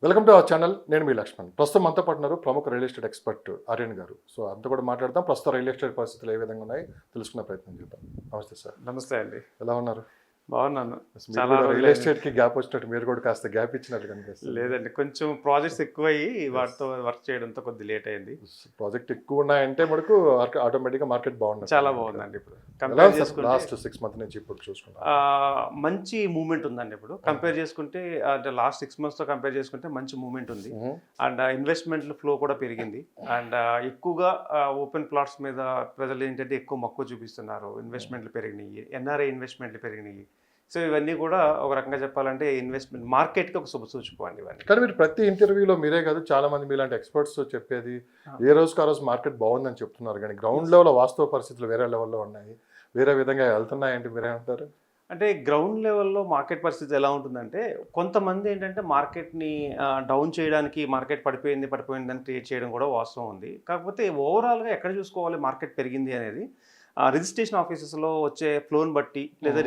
Welcome to our channel. నేను మీ లక్ష్మణ్. ప్రస్తుతం మనతో పాటు ఉన్నారు ప్రముఖ రియల్ ఎస్టేట్ ఎక్స్పర్ట్ ఆర్యన్ గారు. సో అంతా కూడా మాట్లాడదాం. ప్రస్తుతం రియల్ ఎస్టేట్ పరిస్థితులు ఏ విధంగా ఉన్నాయి తెలుసుకునే ప్రయత్నం చేద్దాం. నమస్తే సార్. నమస్తే అండి. ఎలా ఉన్నారు? బాగున్నాను. చాలా రియల్ ఎస్టేట్ కి గ్యాప్ వచ్చినట్టు మీరు కూడా కాస్త గ్యాప్ ఇచ్చినట్టు కనిపిస్తుంది. లేదండి, కొంచెం ప్రాజెక్ట్స్ ఎక్కువయ్యి వాటితో వర్క్ చేయడంతో కొద్ది లేట్ అయింది. ప్రాజెక్ట్ ఎక్కువ ఉన్నాయంటే మనకు ఆటోమేటిక్ గా మార్కెట్ బాగుంది. చాలా బాగుందండి. ఇప్పుడు లాస్ట్ 6 months నుంచి ఇప్పుడు చూసుకుంటాం మంచి మూవ్మెంట్ ఉందండి. ఇప్పుడు కంపేర్ చేసుకుంటే అంటే లాస్ట్ 6 months తో కంపేర్ చేసుకుంటే మంచి మూవ్మెంట్ ఉంది. అండ్ ఇన్వెస్ట్మెంట్ ఫ్లో కూడా పెరిగింది. అండ్ ఎక్కువగా ఓపెన్ ప్లాట్స్ మీద ప్రజలు ఏంటంటే ఎక్కువ మక్కువ చూపిస్తున్నారు. ఇన్వెస్ట్మెంట్లు పెరిగినాయి, ఎన్ఆర్ఐ ఇన్వెస్ట్మెంట్లు పెరిగినాయి. సో ఇవన్నీ కూడా ఒక రకంగా చెప్పాలంటే ఇన్వెస్ట్మెంట్ మార్కెట్కి ఒక శుభ సూచకం ఇవన్నీ. కానీ మీరు ప్రతి ఇంటర్వ్యూలో మీరే కాదు చాలా మంది మీలాంటి ఎక్స్పర్ట్స్ చెప్పేది ఏ రోజుకి ఆ రోజు మార్కెట్ బాగుందని చెప్తున్నారు. కానీ గ్రౌండ్ లెవెల్ వాస్తవ పరిస్థితులు వేరే లెవెల్లో ఉన్నాయి, వేరే విధంగా వెళ్తున్నాయంటే మీరేమంటారు? అంటే గ్రౌండ్ లెవెల్లో మార్కెట్ పరిస్థితి ఎలా ఉంటుందంటే, కొంతమంది ఏంటంటే మార్కెట్ని డౌన్ చేయడానికి మార్కెట్ పడిపోయిందని క్రియేట్ చేయడం కూడా వాస్తవం ఉంది. కాకపోతే ఓవరాల్గా ఎక్కడ చూసుకోవాలి మార్కెట్ పెరిగింది అనేది రిజిస్ట్రేషన్ ఆఫీసెస్లో వచ్చే ఫ్లోని బట్టి, లేదా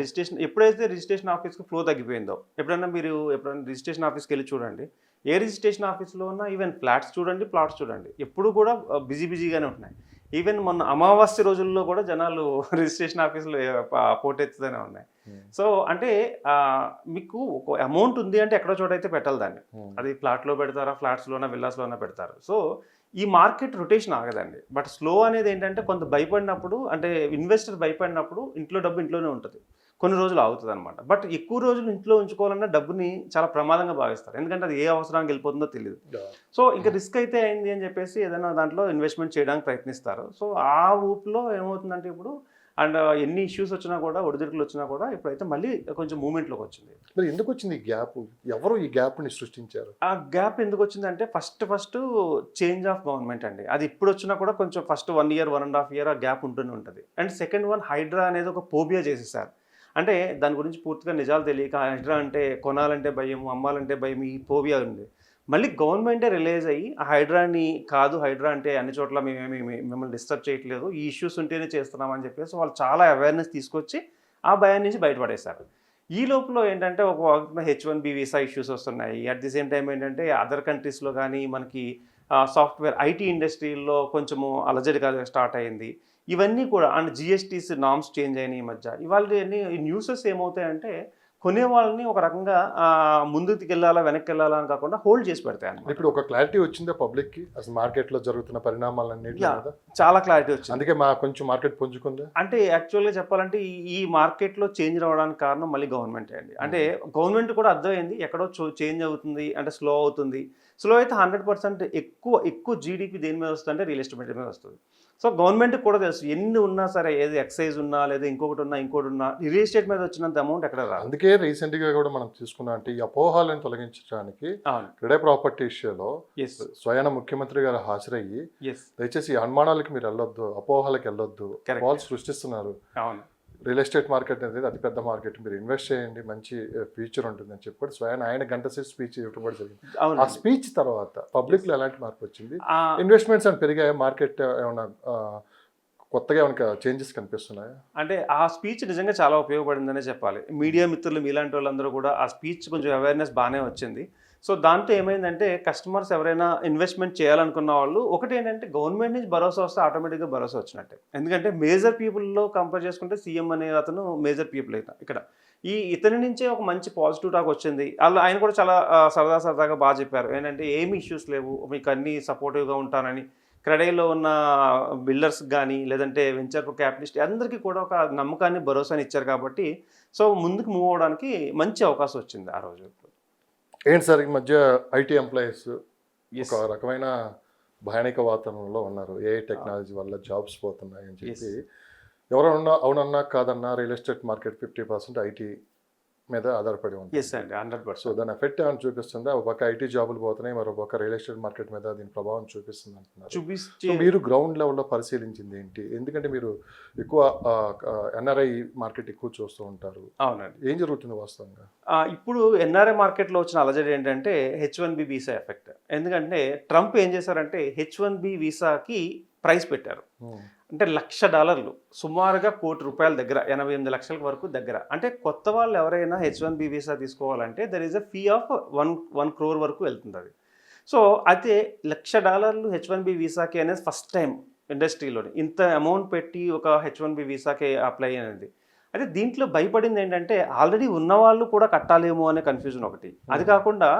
ఎప్పుడైతే రిజిస్ట్రేషన్ ఆఫీస్కి ఫ్లో తగ్గిపోయిందో, ఎప్పుడైనా రిజిస్ట్రేషన్ ఆఫీస్కి వెళ్ళి చూడండి, ఏ రిజిస్ట్రేషన్ ఆఫీస్లో ఉన్నా ఈవెన్ ఫ్లాట్స్ చూడండి ఎప్పుడు కూడా బిజీగానే ఉంటున్నాయి. ఈవెన్ మొన్న అమావాస్య రోజుల్లో కూడా జనాలు రిజిస్ట్రేషన్ ఆఫీసులో పోటెత్తుతూనే ఉన్నాయి. సో అంటే మీకు ఒక అమౌంట్ ఉంది అంటే ఎక్కడో చోట అయితే పెట్టాలి దాన్ని. అది ఫ్లాట్లో పెడతారా, ఫ్లాట్స్లోనా, విల్లాస్లోనా పెడతారు. సో ఈ మార్కెట్ రొటేషన్ ఆగదండి. బట్ స్లో అనేది ఏంటంటే కొంత భయపడినప్పుడు, అంటే ఇన్వెస్టర్ భయపడినప్పుడు ఇంట్లో డబ్బు ఇంట్లోనే ఉంటుంది, కొన్ని రోజులు ఆగుతుంది అనమాట. బట్ ఎక్కువ రోజులు ఇంట్లో ఉంచుకోవాలన్నా డబ్బుని చాలా ప్రమాదంగా భావిస్తారు. ఎందుకంటే అది ఏ అవసరానికి వెళ్ళిపోతుందో తెలియదు. సో ఇంకా రిస్క్ అయితే అయింది అని చెప్పేసి ఏదైనా దాంట్లో ఇన్వెస్ట్మెంట్ చేయడానికి ప్రయత్నిస్తారు. సో ఆ ఊపులో ఏమవుతుందంటే ఇప్పుడు అండ్ ఎన్ని ఇష్యూస్ వచ్చినా కూడా, ఒడిదుడుకులు వచ్చినా కూడా ఇప్పుడైతే మళ్ళీ కొంచెం మూమెంట్లోకి వచ్చింది. మరి ఎందుకు వచ్చింది ఈ గ్యాప్? ఎవరు ఈ గ్యాప్ని సృష్టించారు? ఆ గ్యాప్ ఎందుకు వచ్చిందంటే ఫస్ట్ చేంజ్ ఆఫ్ గవర్నమెంట్ అండి. అది ఇప్పుడు వచ్చినా కూడా కొంచెం ఫస్ట్ 1 year 1.5 year ఆ గ్యాప్ ఉంటూనే ఉంటుంది. అండ్ సెకండ్ వన్, హైడ్రా అనేది ఒక ఫోబియా చేసేసారు. అంటే దాని గురించి పూర్తిగా నిజాలు తెలియక హైడ్రా అంటే కొనాలంటే భయం, అమ్మాలంటే భయం, ఈ ఫోబియా ఉంది. మళ్ళీ గవర్నమెంటే రిలైజ్ అయ్యి ఆ హైడ్రాని కాదు, హైడ్రా అంటే అన్ని చోట్ల మిమ్మల్ని డిస్టర్బ్ చేయట్లేదు, ఈ ఇష్యూస్ ఉంటేనే చేస్తున్నామని చెప్పేసి వాళ్ళు చాలా అవేర్నెస్ తీసుకొచ్చి ఆ భయం నుంచి బయటపడేశారు. ఈ లోపల ఏంటంటే ఒక H1B వీసా ఇష్యూస్ వస్తున్నాయి. అట్ ది సేమ్ టైం ఏంటంటే అదర్ కంట్రీస్లో కానీ మనకి సాఫ్ట్వేర్ ఐటీ ఇండస్ట్రీలో కొంచెము అలజడిగా స్టార్ట్ అయింది. ఇవన్నీ కూడా అండ్ GSTs నామ్స్ చేంజ్ అయినాయి ఈ మధ్య. ఇవాళ న్యూసెస్ ఏమవుతాయంటే కొనే వాళ్ళని ఒక రకంగా ముందుకు వెళ్ళాలా వెనక్కి వెళ్ళాలా అని కాకుండా హోల్డ్ చేసి పెడతాయి అన్నమాట. ఇప్పుడు ఒక క్లారిటీ వచ్చిందా పబ్లిక్ కి అసలు మార్కెట్ లో జరుగుతున్న పరిణామాలన్నీ? చాలా క్లారిటీ వచ్చింది. అందుకే కొంచెం మార్కెట్ పుంజుకుంది. అంటే యాక్చువల్గా చెప్పాలంటే ఈ మార్కెట్లో చేంజ్ రావడానికి కారణం మళ్ళీ గవర్నమెంటే అండి. అంటే గవర్నమెంట్ కూడా అర్థమైంది ఎక్కడో చేంజ్ అవుతుంది, అంటే స్లో అవుతుంది. స్లో అయితే 100% ఎక్కువ GDP దేని మీద వస్తుంది అంటే రియల్ ఎస్టేట్ మీద వస్తుంది. సో గవర్నమెంట్కి కూడా తెలుసు ఎన్ని ఉన్నా సరే, ఏది ఎక్సైజ్ ఉన్నా లేదా ఇంకొకటి ఉన్నా రియల్ ఎస్టేట్ మీద వచ్చినంత అమౌంట్ ఎక్కడ రాదు. అందుకే రీసెంట్ గా కూడా మనం తీసుకున్నాం అంటే ఈ అపోహాలను తొలగించడానికి క్రెడే ప్రాపర్టీ ఇష్యూలో స్వయాన ముఖ్యమంత్రి గారు హాజరయ్యి దయచేసి అనుమానాలకి మీరు వెళ్ళొద్దు, అపోహాలకు వెళ్ళొద్దు, వాళ్ళు సృష్టిస్తున్నారు, రియల్ ఎస్టేట్ మార్కెట్ అనేది అతిపెద్ద మార్కెట్, మీరు ఇన్వెస్ట్ చేయండి, మంచి ఫ్యూచర్ ఉంటుందని చెప్పి స్వయం ఆయన గంట సేపు స్పీచ్ ఇవ్వడం కూడా జరిగింది. ఆ స్పీచ్ తర్వాత పబ్లిక్ లో ఎలాంటి మార్పు వచ్చింది? ఇన్వెస్ట్మెంట్స్ అని పెరిగాయి, మార్కెట్ ఏమైనా కొత్తగా ఏమైనా చేంజెస్ కనిపిస్తున్నాయా? అంటే ఆ స్పీచ్ నిజంగా చాలా ఉపయోగపడిందనే చెప్పాలి. మీడియా మిత్రులు మీలాంటి వాళ్ళందరూ కూడా ఆ స్పీచ్ కొంచెం అవేర్నెస్ బాగానే వచ్చింది. సో దాంతో ఏమైందంటే కస్టమర్స్ ఎవరైనా ఇన్వెస్ట్మెంట్ చేయాలనుకున్న వాళ్ళు ఒకటి ఏంటంటే గవర్నమెంట్ నుంచి భరోసా వస్తే ఆటోమేటిక్గా భరోసా వచ్చినట్టే. ఎందుకంటే మేజర్ పీపుల్లో కంపేర్ చేసుకుంటే సీఎం అనే అతను మేజర్ పీపుల్ అయితే ఇక్కడ ఇతని నుంచే ఒక మంచి పాజిటివ్ టాక్ వచ్చింది. ఆయన కూడా చాలా సరదాగా బాగా చెప్పారు. ఏంటంటే ఏమి ఇష్యూస్ లేవు, మీకు అన్నీ సపోర్టివ్గా ఉంటానని. క్రెడేలో ఉన్న బిల్డర్స్ కానీ లేదంటే వెంచర్ క్యాపిటలిస్ట్ అందరికీ కూడా ఒక నమ్మకాన్ని, భరోసాని ఇచ్చారు. కాబట్టి సో ముందుకు మూవ్ అవడానికి మంచి అవకాశం వచ్చింది ఆ రోజు. ఏంటి సార్ ఈ మధ్య IT ఎంప్లాయీస్ ఒక రకమైన భయానక వాతావరణంలో ఉన్నారు. AI టెక్నాలజీ వల్ల జాబ్స్ పోతున్నాయి అని చెప్పి ఎవరన్నా అవునన్నా కాదన్నా రియల్ ఎస్టేట్ మార్కెట్ 50% IT మీద ఆధారపడి ఉంది. 100%. సో దాని ఎఫెక్ట్ ఏమైనా చూపిస్తుందా? ఒక పక్క IT జాబులు పోతున్నాయి, మరో పక్క రియల్ ఎస్టేట్ మార్కెట్ మీద దీని ప్రభావం చూపిస్తుంది అంటున్నారు. మీరు గ్రౌండ్ లెవెల్లో పరిశీలించింది ఏంటి? ఎందుకంటే మీరు ఎక్కువ NRI మార్కెట్ ఎక్కువ చూస్తూ ఉంటారు. అవునండి. ఏం జరుగుతుంది వాస్తవంగా? ఇప్పుడు NRI మార్కెట్లో వచ్చిన అలజడి ఏంటంటే H1B వీసా ఎఫెక్ట్. ఎందుకంటే ట్రంప్ ఏం చేశారంటే H1B వీసాకి ప్రైస్ పెట్టారు. అంటే $1,00,000 సుమారుగా ₹1,00,00,000 దగ్గర 88 లక్షల వరకు దగ్గర. అంటే కొత్త వాళ్ళు ఎవరైనా H1B వీసా తీసుకోవాలంటే there is a fee of 1 crore వరకు వెళ్తుంది అది. సో అయితే $1,00,000 H1B వీసాకి అనేది ఫస్ట్ టైం ఇండస్ట్రీలోని ఇంత అమౌంట్ పెట్టి ఒక H1B వీసాకి అప్లై అనేది. అయితే దీంట్లో భయపడింది ఏంటంటే ఆల్రెడీ ఉన్నవాళ్ళు కూడా కట్టాలేమో అనే కన్ఫ్యూజన్ ఒకటి. అది కాకుండా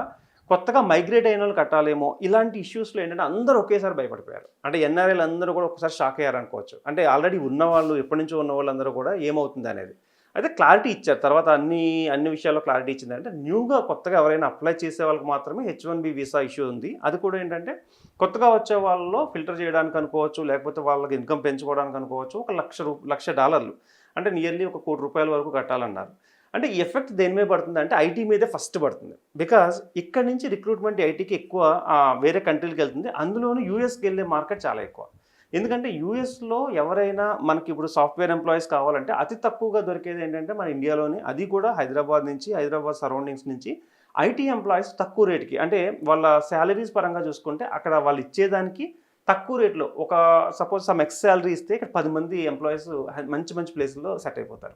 కొత్తగా మైగ్రేట్ అయిన వాళ్ళు కట్టాలేమో ఇలాంటి ఇష్యూస్లో ఏంటంటే అందరూ ఒకేసారి భయపడిపోయారు. అంటే ఎన్ఆర్ఐలు అందరూ కూడా ఒకసారి షాక్ అయ్యారు అనుకోవచ్చు. అంటే ఆల్రెడీ ఉన్నవాళ్ళు ఎప్పటి నుంచో ఉన్న వాళ్ళందరూ కూడా ఏమవుతుంది అనేది. అయితే క్లారిటీ ఇచ్చారు తర్వాత అన్ని విషయాల్లో క్లారిటీ ఇచ్చింది. అంటే న్యూగా కొత్తగా ఎవరైనా అప్లై చేసే వాళ్ళకి మాత్రమే H1B వీసా ఇష్యూ ఉంది. అది కూడా ఏంటంటే కొత్తగా వచ్చే వాళ్ళలో ఫిల్టర్ చేయడానికి అనుకోవచ్చు, లేకపోతే వాళ్ళకి ఇన్కమ్ పెంచుకోవడానికి అనుకోవచ్చు. ఒక $1,00,000 అంటే నియర్లీ ఒక ₹1,00,00,000 వరకు కట్టాలన్నారు. అంటే ఈ ఎఫెక్ట్ దేని మీద పడుతుంది అంటే ఐటీ మీదే ఫస్ట్ పడుతుంది. బికాజ్ ఇక్కడ నుంచి రిక్రూట్మెంట్ ఐటీకి ఎక్కువ వేరే కంట్రీలకు వెళ్తుంది. అందులోనూ యూఎస్కి వెళ్ళే మార్కెట్ చాలా ఎక్కువ. ఎందుకంటే యూఎస్లో ఎవరైనా మనకి ఇప్పుడు సాఫ్ట్వేర్ ఎంప్లాయీస్ కావాలంటే అతి తక్కువగా దొరికేది ఏంటంటే మన ఇండియాలోని, అది కూడా హైదరాబాద్ సరౌండింగ్స్ నుంచి ఐటీ ఎంప్లాయీస్ తక్కువ రేటుకి, అంటే వాళ్ళ శాలరీస్ పరంగా చూసుకుంటే అక్కడ వాళ్ళు ఇచ్చేదానికి తక్కువ రేట్లో ఒక సపోజ్ సమ్ ఎక్స్ శాలరీ ఇస్తే ఇక్కడ 10 మంది ఎంప్లాయీస్ మంచి ప్లేస్లో సెట్ అయిపోతారు.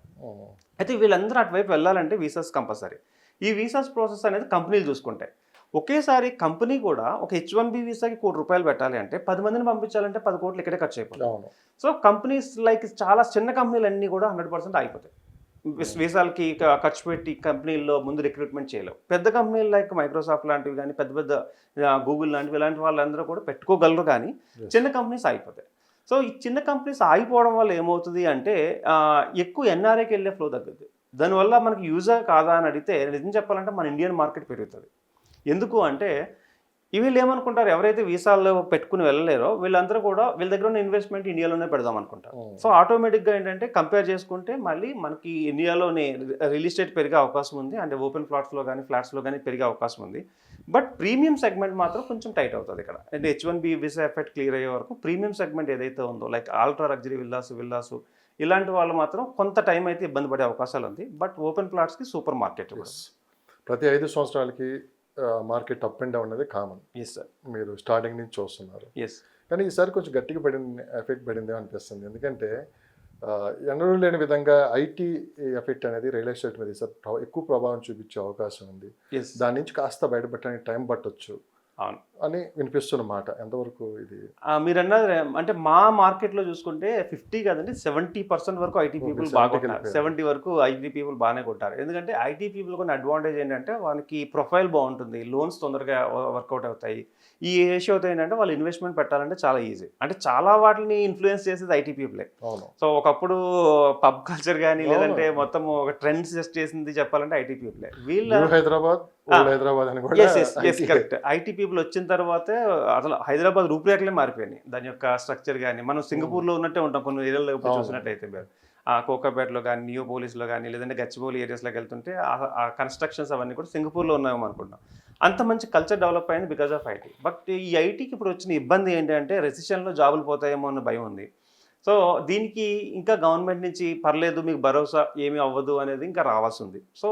అయితే వీళ్ళందరూ అటువైపు వెళ్ళాలంటే వీసాస్ కంపల్సరీ. ఈ వీసాస్ ప్రాసెస్ అనేది కంపెనీలు చూసుకుంటాయి. ఒకేసారి కంపెనీ కూడా ఒక H1B వీసాకి ₹1,00,00,000 పెట్టాలి అంటే 10 మందిని పంపించాలంటే 10 కోట్లు ఇక్కడే ఖర్చు అయిపోతుంది. సో కంపెనీస్ లైక్ చాలా చిన్న కంపెనీలు అన్నీ కూడా 100% ఆగిపోతాయి. వీసాలకి ఖర్చు పెట్టి కంపెనీల్లో ముందు రిక్రూట్మెంట్ చేయలేవు. పెద్ద కంపెనీలు లైక్ మైక్రోసాఫ్ట్ లాంటివి కానీ పెద్ద గూగుల్ లాంటివి ఇలాంటి వాళ్ళందరూ కూడా పెట్టుకోగలరు, కానీ చిన్న కంపెనీస్ ఆగిపోతాయి. సో ఈ చిన్న కంపెనీస్ ఆగిపోవడం వల్ల ఏమవుతుంది అంటే ఎక్కువ ఎన్ఆర్ఐకి వెళ్ళే ఫ్లో తగ్గుద్ది. దానివల్ల మనకి యూజర్ కాదా అని అడిగితే నిజం చెప్పాలంటే మన ఇండియన్ మార్కెట్ పెరుగుతుంది. ఎందుకు అంటే వీళ్ళు ఏమనుకుంటారు, ఎవరైతే వీసాల్లో పెట్టుకుని వెళ్ళలేరో వీళ్ళందరూ కూడా వీళ్ళ దగ్గర ఉన్న ఇన్వెస్ట్మెంట్ ఇండియాలోనే పెడదాం అనుకుంటారు. సో ఆటోమేటిక్గా ఏంటంటే కంపేర్ చేసుకుంటే మళ్ళీ మనకి ఇండియాలోనే రియల్ ఎస్టేట్ పెరిగే అవకాశం ఉంది. అంటే ఓపెన్ ఫ్లాట్స్లో కానీ పెరిగే అవకాశం ఉంది. బట్ ప్రీమియం సెగ్మెంట్ మాత్రం కొంచెం టైట్ అవుతుంది ఇక్కడ. అంటే H1B వీసా ఎఫెక్ట్ క్లియర్ అయ్యే వరకు ప్రీమియం సెగ్మెంట్ ఏదైతే ఉందో లైక్ అల్ట్రా లగ్జరీ విల్లాస్ ఇలాంటి వాళ్ళు మాత్రం కొంత టైం అయితే ఇబ్బంది పడే అవకాశాలు ఉంది. బట్ ఓపెన్ ప్లాట్స్కి సూపర్ మార్కెట్. ప్రతి 5 సంవత్సరాలకి మార్కెట్ అప్ అండ్ డౌన్ అనేది కామన్. ఎస్ సార్, మీరు స్టార్టింగ్ నుంచి చూస్తున్నారు. ఎస్, కానీ ఈసారి కొంచెం గట్టిగా ఎఫెక్ట్ పడిందే అనిపిస్తుంది. ఎందుకంటే ఎన్నడూ లేని విధంగా ఐటీ ఎఫెక్ట్ అనేది రియల్ ఎస్టేట్ మీద ఈసారి ఎక్కువ ప్రభావం చూపించే అవకాశం ఉంది. దాని నుంచి కాస్త బయటపడడానికి టైం పట్టొచ్చు అని వినిపిస్తున్న మాట. ఎంతవరకు ఇది మీరు అన్నది అంటే మా మార్కెట్లో చూసుకుంటే 50 కాదండి 70% వరకు ఐటీ పీపుల్ బాగా 70 వరకు ఐటీ పీపుల్ బాగానే కొట్టారు. ఎందుకంటే ఐటీ పీపుల్ కొన్ని అడ్వాంటేజ్ ఏంటంటే వాళ్ళకి ప్రొఫైల్ బాగుంటుంది, లోన్స్ తొందరగా వర్కౌట్ అవుతాయి. ఈ రేషియో ఏంటంటే వాళ్ళు ఇన్వెస్ట్మెంట్ పెట్టాలంటే చాలా ఈజీ. అంటే చాలా వాటిని ఇన్ఫ్లుయెన్స్ చేసేది ఐటీ పీపులే. సో ఒకప్పుడు పబ్ కల్చర్ కానీ లేదంటే మొత్తం ఒక ట్రెండ్ సెట్ చేసింది చెప్పాలంటే ఐటీ పీపులే. వీళ్ళ హైదరాబాద్ కరెక్ట్. ఐటీ పీపుల్ వచ్చిన తర్వాతే అసలు హైదరాబాద్ రూపురేఖలే మారిపోయినాయి. దాని యొక్క స్ట్రక్చర్ కానీ మనం సింగపూర్లో ఉన్నట్టే ఉంటాం కొన్ని ఏరియాలో చూసినట్టయితే. మీరు కోకాపేటలో కానీ నియోపోలిస్లో కానీ లేదంటే గచ్చిబౌలి ఏరియాస్లోకి వెళ్తుంటే ఆ కన్స్ట్రక్షన్స్ అవన్నీ కూడా సింగపూర్లో ఉన్నామో అనుకుంటాం. అంత మంచి కల్చర్ డెవలప్ అయింది బికాజ్ ఆఫ్ ఐటీ. బట్ ఈ ఐటీకి ఇప్పుడు వచ్చిన ఇబ్బంది ఏంటంటే రెసిషన్లో జాబులు పోతాయేమో అన్న భయం ఉంది. సో దీనికి ఇంకా గవర్నమెంట్ నుంచి పర్లేదు మీకు భరోసా ఏమీ అవ్వదు అనేది ఇంకా రావాల్సి ఉంది. సో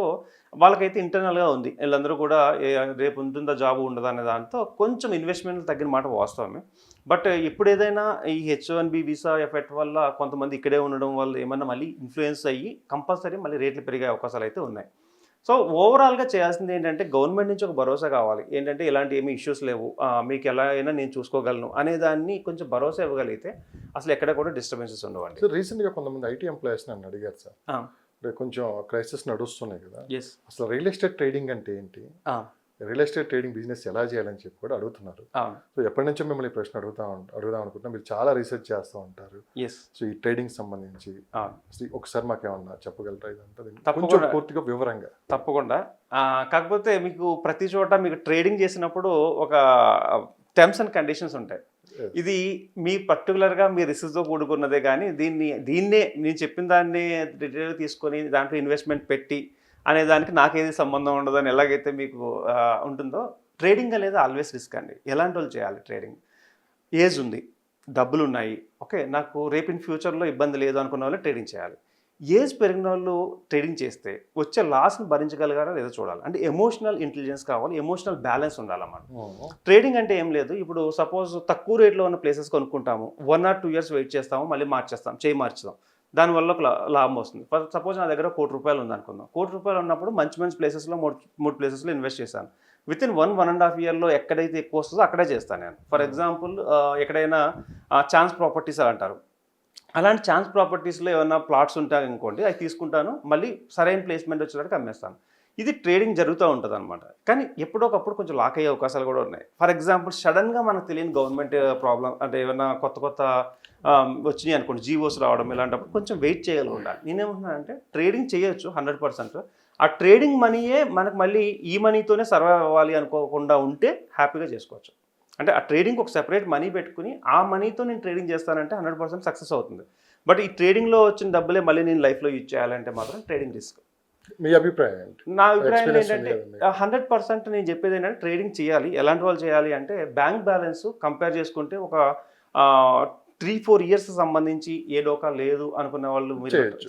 వాళ్ళకైతే ఇంటర్నల్గా ఉంది, వీళ్ళందరూ కూడా రేపు ఉంటుందా జాబ్ ఉండదా అనే దాంతో కొంచెం ఇన్వెస్ట్మెంట్లు తగ్గిన మాట వాస్తవమే. బట్ ఇప్పుడు ఏదైనా ఈ H1B వీసా ఎఫెక్ట్ వల్ల కొంతమంది ఇక్కడే ఉండడం వల్ల ఏమన్నా మళ్ళీ ఇన్ఫ్లుయెన్స్ అయ్యి కంపల్సరీ మళ్ళీ రేట్లు పెరిగే అవకాశాలు అయితే ఉన్నాయి. సో ఓవరాల్గా చేయాల్సింది ఏంటంటే గవర్నమెంట్ నుంచి ఒక భరోసా కావాలి. ఏంటంటే ఇలాంటి ఏమీ ఇష్యూస్ లేవు, మీకు ఎలా అయినా నేను చూసుకోగలను అనే దాన్ని కొంచెం భరోసా ఇవ్వగలిగితే అసలు ఎక్కడ కూడా డిస్టర్బెన్సెస్ ఉండవండి. సార్ రీసెంట్గా కొంతమంది ఐటీ ఎంప్లాయీస్ నన్ను అడిగారు సార్, కొంచెం క్రైసిస్ నడుస్తున్నాయి కదా, అసలు రియల్ ఎస్టేట్ ట్రేడింగ్ అంటే ఏంటి, రియల్ ఎస్టేట్ ట్రేడింగ్ బిజినెస్ ఎలా చేయాలని చెప్పి కూడా అడుగుతున్నారు. సో ఎప్పటి నుంచో మిమ్మల్ని ఈ ప్రశ్న అడుగుదాం అనుకుంటున్నా. మీరు చాలా రీసెర్చ్ చేస్తూ ఉంటారు. సో ఈ ట్రేడింగ్ సంబంధించి ఒకసారి మాకేమన్నా చెప్పగలరా ఇదంతా కొంచెం పూర్తిగా వివరంగా? తప్పకుండా. కాకపోతే మీకు ప్రతి చోట మీకు ట్రేడింగ్ చేసినప్పుడు ఒక టర్మ్స్ అండ్ కండిషన్స్ ఉంటాయి. ఇది మీ పర్టికులర్గా మీ రిస్క్తో కూడుకున్నదే, కానీ దీన్నే నేను చెప్పిన దాన్ని డీటెయిల్గా తీసుకొని దాంట్లో ఇన్వెస్ట్మెంట్ పెట్టి అనే దానికి నాకేది సంబంధం ఉండదని ఎలాగైతే మీకు ఉంటుందో, ట్రేడింగ్ అనేది ఆల్వేస్ రిస్క్ అండి. ఎలాంటి వాళ్ళు చేయాలి ట్రేడింగ్? ఏజ్ ఉంది, డబ్బులు ఉన్నాయి, ఓకే నాకు రేపు ఇన్ ఫ్యూచర్లో ఇబ్బంది లేదు అనుకున్న వాళ్ళు ట్రేడింగ్ చేయాలి. ఏజ్ పెరిగిన వాళ్ళు ట్రేడింగ్ చేస్తే వచ్చే లాస్ని భరించగలిగారా లేదో చూడాలి. అంటే ఎమోషనల్ ఇంటెలిజెన్స్ కావాలి, ఎమోషనల్ బ్యాలెన్స్ ఉండాలన్నమాట. ట్రేడింగ్ అంటే ఏం లేదు, ఇప్పుడు సపోజ్ తక్కువ రేట్లో ఉన్న ప్లేసెస్ కొనుక్కుంటాము, 1 or 2 years వెయిట్ చేస్తాము, మళ్ళీ మార్చేస్తాం, మార్చుదాం, దానివల్ల ఒక లాభం వస్తుంది. సపోజ్ నా దగ్గర ₹1,00,00,000 ఉంది అనుకుందాం. ₹1,00,00,000 ఉన్నప్పుడు మంచి మంచి ప్లేసెస్లో మూడు ప్లేసెస్లో ఇన్వెస్ట్ చేశాను. వితిన్ 1.5 yearలో ఎక్కడైతే ఎక్కువ వస్తుందో అక్కడే చేస్తాను నేను. ఫర్ ఎగ్జాంపుల్ ఎక్కడైనా ఛాన్స్ ప్రాపర్టీస్ అంటారు, అలాంటి ఛాన్స్ ప్రాపర్టీస్లో ఏమైనా ప్లాట్స్ ఉంటాయి అనుకోండి, అవి తీసుకుంటాను, మళ్ళీ సరైన ప్లేస్మెంట్ వచ్చేటప్పుడు అమ్మేస్తాను. ఇది ట్రేడింగ్ జరుగుతూ ఉంటుంది అనమాట. కానీ ఎప్పుడోకప్పుడు కొంచెం లాక్ అయ్యే అవకాశాలు కూడా ఉన్నాయి. ఫర్ ఎగ్జాంపుల్ సడన్గా మనకు తెలియని గవర్నమెంట్ ప్రాబ్లం అంటే ఏమైనా కొత్త వచ్చినాయి అనుకోండి, జీవోస్ రావడం, ఇలాంటప్పుడు కొంచెం వెయిట్ చేయగలిగి ఉండాలి. నేనేమంటున్నానంటే ట్రేడింగ్ చేయొచ్చు 100%. ఆ ట్రేడింగ్ మనీయే మనకు మళ్ళీ ఈ మనీతోనే సర్వైవ్ అవ్వాలి అనుకోకుండా ఉంటే హ్యాపీగా చేసుకోవచ్చు. అంటే ఆ ట్రేడింగ్ ఒక సెపరేట్ మనీ పెట్టుకుని ఆ మనీతో నేను ట్రేడింగ్ చేస్తానంటే 100% సక్సెస్ అవుతుంది. బట్ ఈ ట్రేడింగ్లో వచ్చిన డబ్బులే మళ్ళీ నేను లైఫ్లో యూజ్ చేయాలంటే మాత్రం ట్రేడింగ్ రిస్క్. మీ అభిప్రాయం ఏంటి? నా అభిప్రాయం ఏంటంటే 100% నేను చెప్పేది ఏంటంటే ట్రేడింగ్ చేయాలి. ఎలాంటి వాళ్ళు చేయాలి అంటే బ్యాంక్ బ్యాలెన్స్ కంపేర్ చేసుకుంటే ఒక 3-4 years సంబంధించి ఏ డోకా లేదు అనుకున్న వాళ్ళు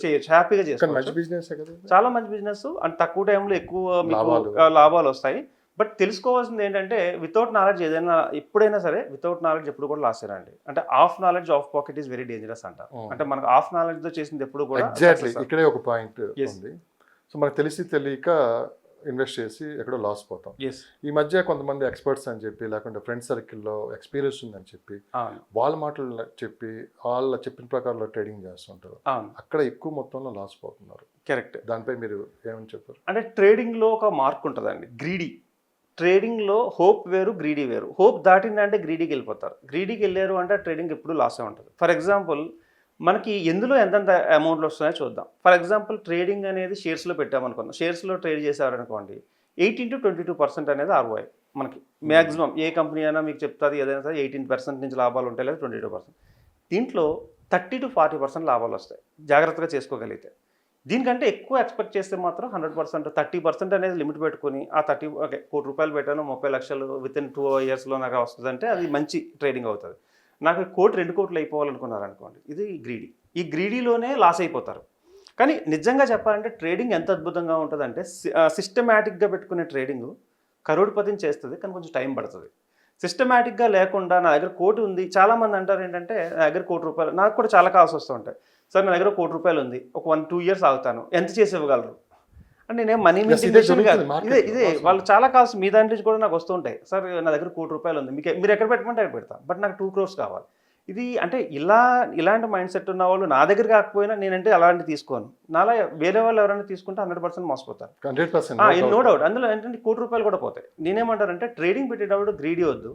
చేయొచ్చు, హ్యాపీగా చేసుకోవచ్చు. చాలా మంచి బిజినెస్ అండ్ తక్కువ టైంలో ఎక్కువ మీకు లాభాలు వస్తాయి. బట్ తెలుసుకోవాల్సింది ఏంటంటే వితౌట్ నాలెడ్జ్ ఏదైనా ఎప్పుడైనా సరే వితౌట్ నాలెడ్జ్ ఎప్పుడు కూడా లాస్ అండి. అంటే of knowledge of pocket is very dangerous అంటారు. అంటే మనకు ఆఫ్ నాలెడ్జ్ తో చేసింది ఎప్పుడు కూడా ఇక్కడే ఒక పాయింట్ ఉంది. సో మనకు తెలియక ఇన్వెస్ట్ చేసి ఎక్కడో లాస్ పోతాం. ఈ మధ్య కొంతమంది ఎక్స్పర్ట్స్ అని చెప్పి లేకుంటే ఫ్రెండ్ సర్కిల్లో ఎక్స్పీరియన్స్ ఉందని చెప్పి వాళ్ళ మాటలు చెప్పి వాళ్ళ చెప్పిన ప్రకారంలో ట్రేడింగ్ చేస్తుంటారు, అక్కడ ఎక్కువ మొత్తంలో లాస్ పోతున్నారు. కరెక్ట్. దానిపై మీరు ఏమని చెప్పారు? అంటే ట్రేడింగ్లో ఒక మార్క్ ఉంటుందండి, గ్రీడీ. ట్రేడింగ్లో హోప్ వేరు, గ్రీడీ వేరు. హోప్ దాటిందంటే గ్రీడీకి వెళ్ళిపోతారు, గ్రీడీకి వెళ్ళారు అంటే ట్రేడింగ్ ఎప్పుడు లాసే ఉంటుంది. ఫర్ ఎగ్జాంపుల్ మనకి ఎందులో ఎంతెంత అమౌంట్లు వస్తున్నాయో చూద్దాం. ఫర్ ఎగ్జాంపుల్ ట్రేడింగ్ అనేది షేర్స్లో పెట్టామనుకున్నాం, షేర్స్లో ట్రేడ్ చేసేవారనుకోండి 18 to 22% అనేది ROI మనకి మ్యాక్సిమం. ఏ కంపెనీ అయినా మీకు చెప్తుంది ఏదైనా సరే 18% నుంచి లాభాలు ఉంటాయి, లేదా 22%. దీంట్లో 30 to 40% లాభాలు వస్తాయి జాగ్రత్తగా చేసుకోగలిగితే. దీనికంటే ఎక్కువ ఎక్స్పెక్ట్ చేస్తే మాత్రం 100%, 30% అనేది లిమిట్ పెట్టుకుని ఆ 30 ఓకే ₹1,00,00,000 పెట్టాను 30 లక్షలు వితిన్ 2 yearsలో నాకు వస్తుందంటే అది మంచి ట్రేడింగ్ అవుతుంది. నాకు 2 కోట్లు అయిపోవాలనుకున్నారు అనుకోండి, ఇది గ్రీడీ. ఈ గ్రీడీలోనే లాస్ అయిపోతారు. కానీ నిజంగా చెప్పాలంటే ట్రేడింగ్ ఎంత అద్భుతంగా ఉంటుందంటే సిస్టమేటిక్గా పెట్టుకునే ట్రేడింగ్ కరోడ్పతిని చేస్తుంది, కానీ కొంచెం టైం పడుతుంది. సిస్టమేటిక్గా లేకుండా నా దగ్గర కోటి ఉంది, చాలామంది అంటారు ఏంటంటే నా దగ్గర ₹1,00,00,000, నాకు కూడా చాలా కాల్స్ వస్తూ ఉంటాయి, సార్ నా దగ్గర ₹1,00,00,000 ఉంది, ఒక 1-2 years ఆగుతాను, ఎంత చేసి ఇవ్వగలరు అంటే నేను మనీ ఇదే వాళ్ళు చాలా కాల్స్ మీ దాంట్లో నుంచి కూడా నాకు వస్తూ ఉంటాయి. సార్ నా దగ్గర ₹1,00,00,000 ఉంది, మీరు ఎక్కడ పెట్టమంటే అక్కడ పెడతాను, బట్ నాకు 2 crores కావాలి. ఇది అంటే ఇలాంటి మైండ్ సెట్ ఉన్న వాళ్ళు నా దగ్గర కాకపోయినా నేనంటే అలాంటి తీసుకోను. నాలా వేరే వాళ్ళు ఎవరైనా తీసుకుంటే 100% మోసపోతారు, 100%. No doubt. అందులో ఏంటంటే ₹1,00,00,000 కూడా పోతాయి. నేనేమంటారంటే ట్రేడింగ్ పెట్టేటప్పుడు గ్రీడీ వద్దు.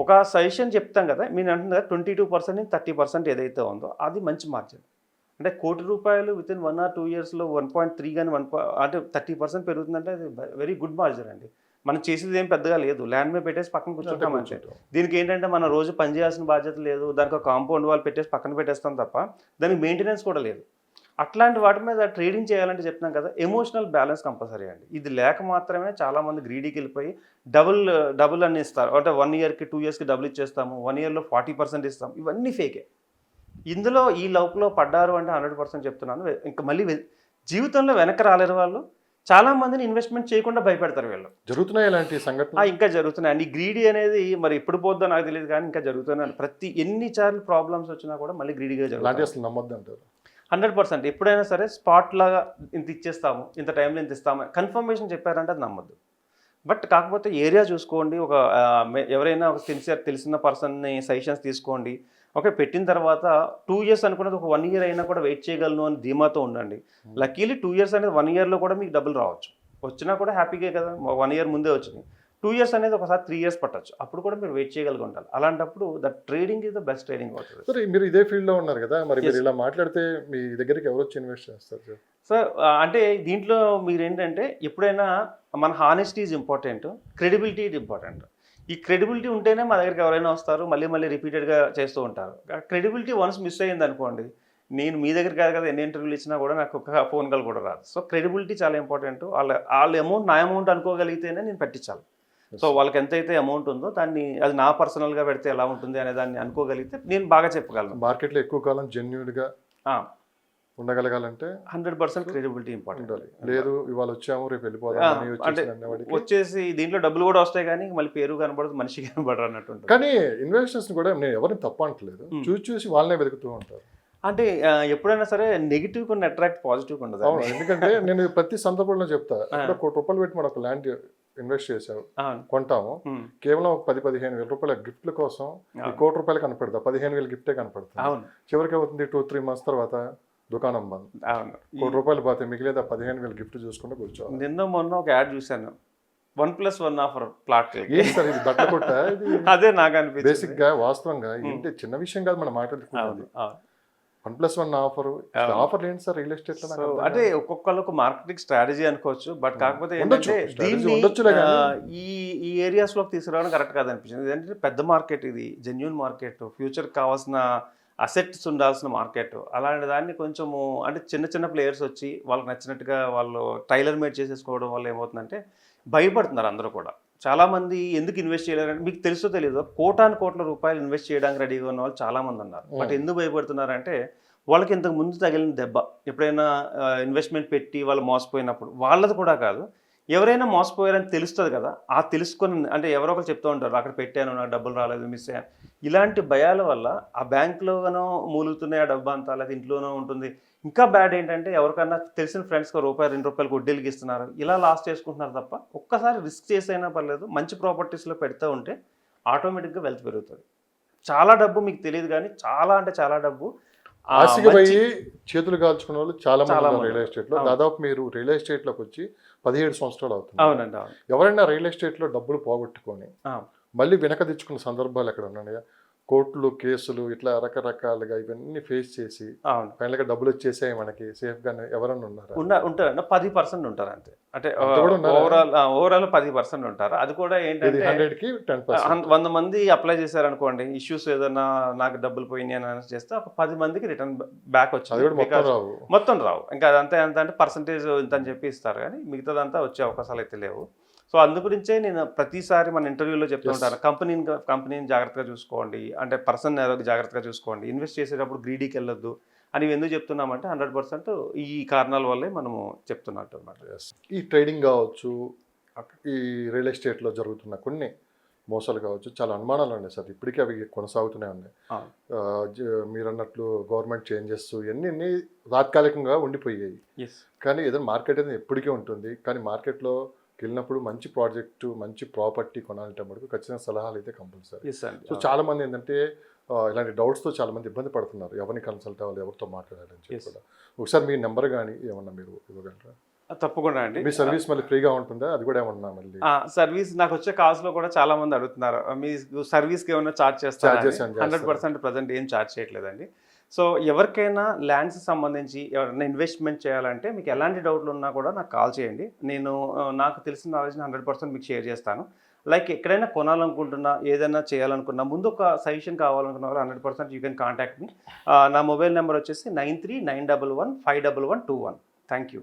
ఒక సజెషన్ చెప్తాం కదా, మీరు అంటుంది కదా 22% 30% ఏదైతే ఉందో అది మంచి మార్జిన్. అంటే ₹1,00,00,000 వితిన్ 1 or 2 yearsలో 1.3 కానీ అంటే 30% పెరుగుతుందంటే అది వెరీ గుడ్ మార్జిన్ అండి. మనం చేసేది ఏం పెద్దగా లేదు, ల్యాండ్ మీద పెట్టేసి పక్కన కూర్చుంటాం అంతే. దీనికి ఏంటంటే మనం రోజు పని చేయాల్సిన బాధ్యత లేదు, దానికి ఒక కాంపౌండ్ వాల్ పెట్టేసి పక్కన పెట్టేస్తాం తప్ప దానికి మెయింటెనెన్స్ కూడా లేదు. అట్లాంటి వాటి మీద ట్రేడింగ్ చేయాలంటే చెప్తున్నాం కదా, ఎమోషనల్ బ్యాలెన్స్ కంపల్సరీ అండి. ఇది లేక మాత్రమే చాలామంది గ్రీడీకి వెళ్ళిపోయి డబుల్ అని ఇస్తారు. అంటే 1 yearకి 2 yearsకి డబుల్ ఇచ్చేస్తాము, 1 yearలో 40% ఇస్తాం, ఇవన్నీ ఫేకే. ఇందులో ఈ లౌప్లో పడ్డారు అంటే 100% చెప్తున్నాను, ఇంకా మళ్ళీ జీవితంలో వెనక్కి రాలేరు వాళ్ళు. చాలా మందిని ఇన్వెస్ట్మెంట్ చేయకుండా భయపెడతారు వీళ్ళు. జరుగుతున్నాయి ఇలాంటి సంఘటన, ఇంకా జరుగుతున్నాయి అండి. ఈ గ్రీడీ అనేది మరి ఎప్పుడు పోద్దో నాకు తెలియదు, కానీ ఇంకా జరుగుతున్నాయి. ప్రతి ఎన్నిసార్లు ప్రాబ్లమ్స్ వచ్చినా కూడా మళ్ళీ గ్రీడీగా జరుగుతుంది. నమ్మొద్దు అంటారు 100%. ఎప్పుడైనా సరే స్పాట్ లాగా ఇంత ఇచ్చేస్తాము, ఇంత టైంలో ఇంత ఇస్తాము కన్ఫర్మేషన్ చెప్పారంటే అది నమ్మొద్దు. బట్ కాకపోతే ఏరియా చూసుకోండి, ఒక ఎవరైనా ఒక తెలిసిన పర్సన్ని సజెషన్స్ తీసుకోండి. ఓకే, పెట్టిన తర్వాత 2 years అనుకున్నది ఒక 1 year అయినా కూడా వెయిట్ చేయగలను అని ధీమాతో ఉండండి. లక్కీలీ 2 years అనేది 1 yearలో కూడా మీకు డబ్బులు రావచ్చు, వచ్చినా కూడా హ్యాపీగా కదా. 1 year ముందే వచ్చింది, 2 years అనేది ఒకసారి 3 years పట్టచ్చు, అప్పుడు కూడా మీరు వెయిట్ చేయగలిగి ఉండాలి. అలాంటప్పుడు the trading is the best trading అవుతుంది. సార్ మీరు ఇదే ఫీల్డ్లో ఉన్నారు కదా, మరి మీరు ఇలా మాట్లాడితే మీ దగ్గరికి ఎవరు వచ్చి ఇన్వెస్ట్ చేస్తారు సార్? అంటే దీంట్లో మీరు ఏంటంటే ఎప్పుడైనా మన honesty is important, credibility is important. ఈ క్రెడిబిలిటీ ఉంటేనే మా దగ్గరికి ఎవరైనా వస్తారు, మళ్ళీ రిపీటెడ్గా చేస్తూ ఉంటారు. క్రెడిబిలిటీ వన్స్ మిస్ అయ్యింది అనుకోండి, నేను మీ దగ్గర కాదు కదా ఎన్ని ఇంటర్వ్యూలు ఇచ్చినా కూడా నాకు ఒక ఫోన్ కాల్ కూడా రాదు. సో క్రెడిబిలిటీ చాలా ఇంపార్టెంట్. వాళ్ళ అమౌంట్ నా అమౌంట్ అనుకోగలిగితేనే నేను పెట్టించాలి. సో వాళ్ళకి ఎంతైతే అమౌంట్ ఉందో దాన్ని అది నా పర్సనల్గా పెడితే ఎలా ఉంటుంది అనే దాన్ని అనుకోగలిగితే నేను బాగా చెప్పగలను. మార్కెట్లో ఎక్కువ కాలం జెన్యూన్గా ఉండగలగాలంటే 100% క్రెడిబిలిటీ ఇంపార్టెంట్. ఉండాలి. లేదు ఇవాళ వచ్చాము రేపు వెళ్ళిపోదాం మనీ అంటే వచ్చేసింది అనేవాడికి. వచ్చేసి దీంట్లో డబ్బులు కూడా వస్తాయి కానీ మళ్ళీ పేరు కనబడదు, మనిషి కనబడరు అన్నట్టు ఉంటుంది. కానీ ఇన్వెస్టర్స్ కూడా నేను ఎవరిని తప్ప అంటలేదు, చూసి వాళ్ళనే వెతుకుతూ ఉంటారు. అంటే ఎప్పుడైనా సరే నెగిటివ్ కొన్ని అట్రాక్ట్ పాజిటివ్ ఉండదు. అవును, ఎందుకంటే నేను ప్రతి సందర్భంలో చెప్తా, ఇప్పుడు ₹1,00,000 పెట్టి మనం ఒక ల్యాండ్ ఇన్వెస్ట్ చేసావు, కొంటాము, కేవలం 10-15 వేల రూపాయల గిఫ్ట్ల కోసం ₹1,00,00,000 కనపడతా, 15,000 గిఫ్టే కనపడుతుంది. చివరికి అవుతుంది 2-3 months తర్వాత దుకాణం బంద్. ₹1,00,000 పోతే మిగిలేదు 15,000 గిఫ్ట్ చూసుకుంటూ కూర్చోవాలి. నిన్న మొన్న ఒక యాడ్ చూశాను, 1+1 ఆఫర్ ప్లాట్. ఏంటి సార్ ఇది బట్ల కొట్ట? అదే నాకు అనిపించింది. బేసిక్ గా వాస్తవంగా ఏంటి చిన్న విషయం కాదు మనం మాట్లాడుకుంటుంది. 1+1 ఆఫర్ ఏంటి సార్ రియల్ ఎస్టేట్ లో? అంటే ఒక్కొక్కళ్ళకు మార్కెటింగ్ స్ట్రాటజీ అనుకోవచ్చు, బట్ కాకపోతే ఏంటంటే ఈ ఏరియాస్ లోకి తీసుకురావడం కరెక్ట్ కాదు అనిపించింది. ఏంటంటే పెద్ద మార్కెట్, ఇది జెన్యూన్ మార్కెట్, ఫ్యూచర్ కావాల్సిన అసెట్స్ ఉండాల్సిన మార్కెట్. అలాంటి దాన్ని కొంచెము అంటే చిన్న చిన్న ప్లేయర్స్ వచ్చి వాళ్ళకి నచ్చినట్టుగా వాళ్ళు టైలర్ మేడ్ చేసేసుకోవడం వల్ల ఏమవుతుందంటే భయపడుతున్నారు అందరూ కూడా. చాలామంది ఎందుకు ఇన్వెస్ట్ చేయలేరంటే మీకు తెలుసో తెలియదు, కోట్ల రూపాయలు ఇన్వెస్ట్ చేయడానికి రెడీగా ఉన్న వాళ్ళు చాలామంది ఉన్నారు. బట్ ఎందుకు భయపడుతున్నారంటే వాళ్ళకి ఇంతకు ముందు తగిలిన దెబ్బ, ఎప్పుడైనా ఇన్వెస్ట్మెంట్ పెట్టి వాళ్ళు మోసపోయినప్పుడు, వాళ్ళది కూడా కాదు, ఎవరైనా మోసపోయారని తెలుస్తుంది కదా, ఆ తెలుసుకొని అంటే ఎవరో ఒకరు చెప్తూ ఉంటారు అక్కడ పెట్టాను నాకు డబ్బులు రాలేదు, మిస్ అయ్యాను. ఇలాంటి భయాల వల్ల ఆ బ్యాంక్లోనో మూలుగుతున్నాయి ఆ డబ్బు అంతా, లేదా ఇంట్లోనో ఉంటుంది. ఇంకా బ్యాడ్ ఏంటంటే ఎవరికన్నా తెలిసిన ఫ్రెండ్స్కి ₹1-2 వడ్డీలకి ఇస్తున్నారు, ఇలా లాస్ చేసుకుంటున్నారు తప్ప. ఒక్కసారి రిస్క్ చేసైనా పర్లేదు మంచి ప్రాపర్టీస్లో పెడుతూ ఉంటే ఆటోమేటిక్గా వెల్త్ పెరుగుతుంది. చాలా డబ్బు మీకు తెలియదు కానీ చాలా అంటే చాలా డబ్బు ఆశకి పోయి చేతులు కాల్చుకున్న వాళ్ళు చాలా మంది రియల్ ఎస్టేట్ లో. దాదాపు మీరు రియల్ ఎస్టేట్ లోకి వచ్చి 17 సంవత్సరాలు అవుతుంది. అవునండి. ఎవరైనా రియల్ ఎస్టేట్ లో డబ్బులు పోగొట్టుకొని మళ్ళీ వెనక తెచ్చుకున్న సందర్భాలు ఎక్కడ ఉన్నాయా? కోర్టులు, కేసులు, ఇట్లా రకరకాలుగా ఇవన్నీ ఫేస్ చేసి ఫైనల్ గా డబ్బులు వచ్చేసాయి మనకి సేఫ్ గా ఎవరన్నా ఉన్నారా? ఉంటారండి, 10% ఉంటారు అంతే. అంటే ఓవరాల్ 10% ఉంటారు. అది కూడా ఏంటంటే 100కి 10%. 100 మంది అప్లై చేశారు అనుకోండి, ఇష్యూస్ ఏదైనా నాకు డబ్బులు పోయినాయి అని చేస్తే ఒక 10 మందికి రిటర్న్ బ్యాక్ వచ్చింది. మొత్తం రావు, ఇంకా అదంతా ఎంత అంటే పర్సంటేజ్ ఇంత అని చెప్పి ఇస్తారు, కానీ మిగతాదంతా వచ్చే అవకాశాలు అయితే లేవు. సో అందుగురించే నేను ప్రతిసారి మన ఇంటర్వ్యూలో చెప్తూ ఉంటాను, కంపెనీని జాగ్రత్తగా చూసుకోండి, అంటే పర్సన్ జాగ్రత్తగా చూసుకోండి, ఇన్వెస్ట్ చేసేటప్పుడు గ్రీడీకి వెళ్ళొద్దు అని ఎందుకు చెప్తున్నామంటే 100% ఈ కారణాల వల్లే మనము చెప్తున్నట్టు అన్నమాట. ఈ ట్రేడింగ్ కావచ్చు, ఈ రియల్ ఎస్టేట్లో జరుగుతున్న కొన్ని మోసాలు కావచ్చు, చాలా అనుమానాలు ఉన్నాయి సార్, ఇప్పటికీ అవి కొనసాగుతూనే ఉన్నాయి. మీరు అన్నట్లు గవర్నమెంట్ చేంజెస్ ఇవన్నీ తాత్కాలికంగా ఉండిపోయాయి, కానీ ఏదైనా మార్కెట్ అనేది ఎప్పటికీ ఉంటుంది. కానీ మార్కెట్లో వెళ్ళినప్పుడు మంచి ప్రాజెక్టు, మంచి ప్రాపర్టీ కొనాలంటే మటుకు ఖచ్చితంగా సలహాలు అయితే కంపల్సరీ. సో చాలా మంది ఏంటంటే ఇలాంటి డౌట్స్తో చాలా మంది ఇబ్బంది పడుతున్నారు, ఎవరిని కన్సల్ట్ అవ్వాలి, ఎవరితో మాట్లాడాలని చెప్పి కూడా. ఒకసారి మీ నెంబర్ కానీ ఏమన్నా మీరు ఇవ్వగలరా? తప్పకుండా అండి. మీ సర్వీస్ మళ్ళీ ఫ్రీగా ఉంటుందా? అది కూడా ఏమన్నా మళ్ళీ సర్వీస్ నాకు వచ్చే కాల్స్ లో కూడా చాలా మంది అడుగుతున్నారు, మీ సర్వీస్కి ఏమన్నా ఛార్జ్ చేస్తారు? 100% ప్రజెంట్ ఏం ఛార్జ్ చేయట్లేదండి. సో ఎవరికైనా ల్యాండ్స్ సంబంధించి ఎవరైనా ఇన్వెస్ట్మెంట్ చేయాలంటే మీకు ఎలాంటి డౌట్లు ఉన్నా కూడా నాకు కాల్ చేయండి, నేను నాకు తెలిసిన నాలెడ్జ్ని 100% మీకు షేర్ చేస్తాను. లైక్ ఎక్కడైనా కొనాలనుకుంటున్నా, ఏదైనా చేయాలనుకున్నా, ముందు ఒక సజెషన్ కావాలనుకున్నా 100% యూ కెన్ కాంటాక్ట్ మీ. నా మొబైల్ నెంబర్ వచ్చేసి 9391151121. Thank you.